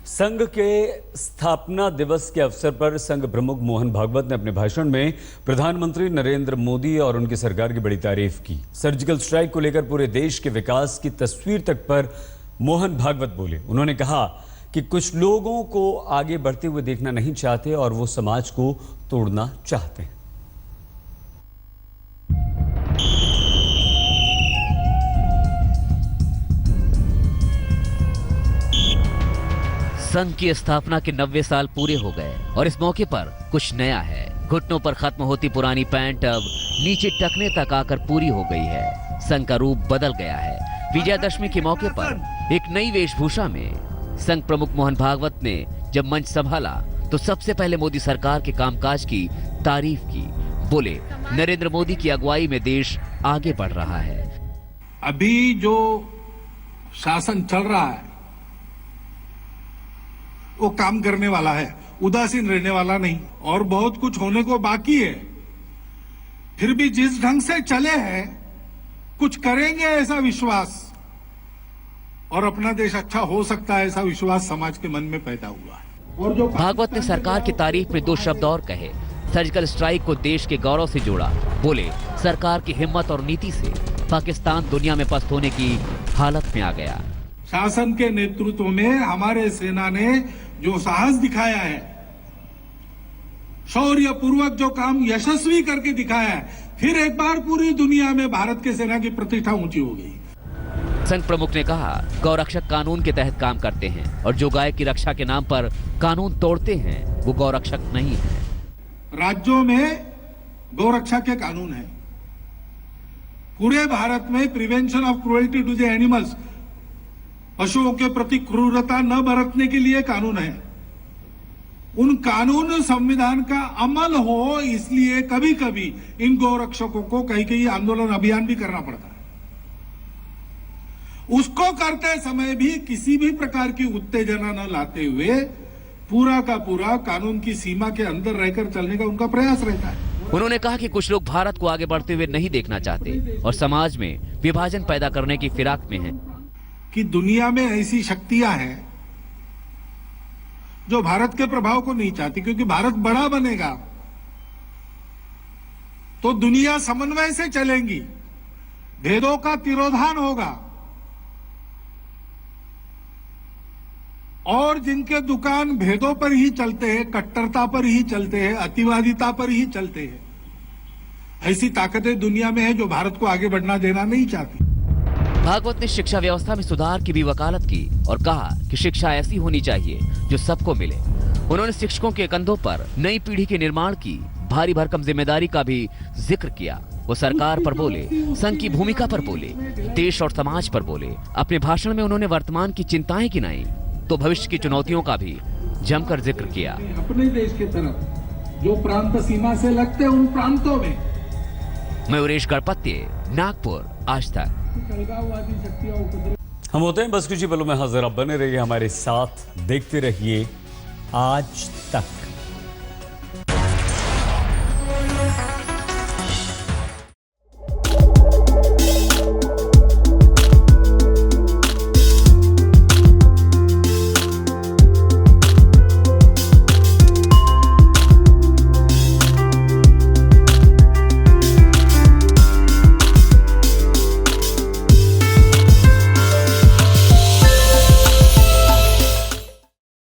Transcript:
संघ के स्थापना दिवस के अवसर पर संघ प्रमुख मोहन भागवत ने अपने भाषण में प्रधानमंत्री नरेंद्र मोदी और उनकी सरकार की बड़ी तारीफ की। सर्जिकल स्ट्राइक को लेकर पूरे देश के विकास की तस्वीर तक पर मोहन भागवत बोले। उन्होंने कहा कि कुछ लोगों को आगे बढ़ते हुए देखना नहीं चाहते और वो समाज को तोड़ना चाहते हैं। संघ की स्थापना के 90 साल पूरे हो गए और इस मौके पर कुछ नया है। घुटनों पर खत्म होती पुरानी पैंट अब नीचे टखने तक आकर पूरी हो गई है। संघ का रूप बदल गया है। विजयादशमी के मौके पर एक नई वेशभूषा में संघ प्रमुख मोहन भागवत ने जब मंच संभाला तो सबसे पहले मोदी सरकार के कामकाज की तारीफ की। बोले, नरेंद्र मोदी की अगुवाई में देश आगे बढ़ रहा है। अभी जो शासन चल रहा है वो काम करने वाला है, उदासीन रहने वाला नहीं। और बहुत कुछ होने को बाकी है। फिर भी जिस ढंग से चले हैं कुछ करेंगे ऐसा विश्वास, और अपना देश अच्छा हो सकता है ऐसा विश्वास समाज के मन में पैदा हुआ है। और जो भागवत ने सरकार की तारीफ में दो शब्द और कहे। सर्जिकल स्ट्राइक को देश के गौरव से जोड़ा। बोले, सरकार की हिम्मत और नीति से पाकिस्तान दुनिया में पस्त होने की हालत में आ गया। शासन के नेतृत्व में हमारे सेना ने जो साहस दिखाया है, शौर्य पूर्वक जो काम यशस्वी करके दिखाया है, फिर एक बार पूरी दुनिया में भारत के सेना की प्रतिष्ठा ऊंची हो गई। संघ प्रमुख ने कहा, गौरक्षक कानून के तहत काम करते हैं और जो गाय की रक्षा के नाम पर कानून तोड़ते हैं वो गौरक्षक नहीं है। राज्यों में गौरक्षा के कानून है। पूरे भारत में prevention of cruelty to the animals, पशुओं के प्रति क्रूरता न बरतने के लिए कानून है। उन कानून संविधान का अमल हो, इसलिए कभी कभी इन गौरक्षकों को कहीं कहीं आंदोलन अभियान भी करना पड़ता है। उसको करते समय भी किसी भी प्रकार की उत्तेजना न लाते हुए पूरा का पूरा कानून की सीमा के अंदर रहकर चलने का उनका प्रयास रहता है। उन्होंने कहा कि कुछ लोग भारत को आगे बढ़ते हुए नहीं देखना चाहते और समाज में विभाजन पैदा करने की फिराक में हैं। कि दुनिया में ऐसी शक्तियां हैं जो भारत के प्रभाव को नहीं चाहती, क्योंकि भारत बड़ा बनेगा तो दुनिया समन्वय से चलेंगी, भेदों का तिरोधान होगा। और जिनके दुकान भेदों पर ही चलते हैं, कट्टरता पर ही चलते हैं, अतिवादिता पर ही चलते हैं, ऐसी ताकतें दुनिया में है जो भारत को आगे बढ़ना देना नहीं चाहती। भागवत ने शिक्षा व्यवस्था में सुधार की भी वकालत की और कहा कि शिक्षा ऐसी होनी चाहिए जो सबको मिले। उन्होंने शिक्षकों के कंधों पर नई पीढ़ी के निर्माण की भारी भरकम जिम्मेदारी का भी जिक्र किया। वो सरकार पर बोले, संघ की भूमिका पर बोले, देश और समाज पर बोले। अपने भाषण में उन्होंने वर्तमान की चिंताएं गिनाई तो भविष्य की चुनौतियों का भी जमकर जिक्र किया। अपने देश के तरफ जो प्रांत सीमा से लगते हैं उन प्रांतों में। मयूरेश गणपत्य, नागपुर, आज तक। हम होते हैं बस कुछ ही पलों में हाजिर। आप बने रहिए हमारे साथ, देखते रहिए आज तक।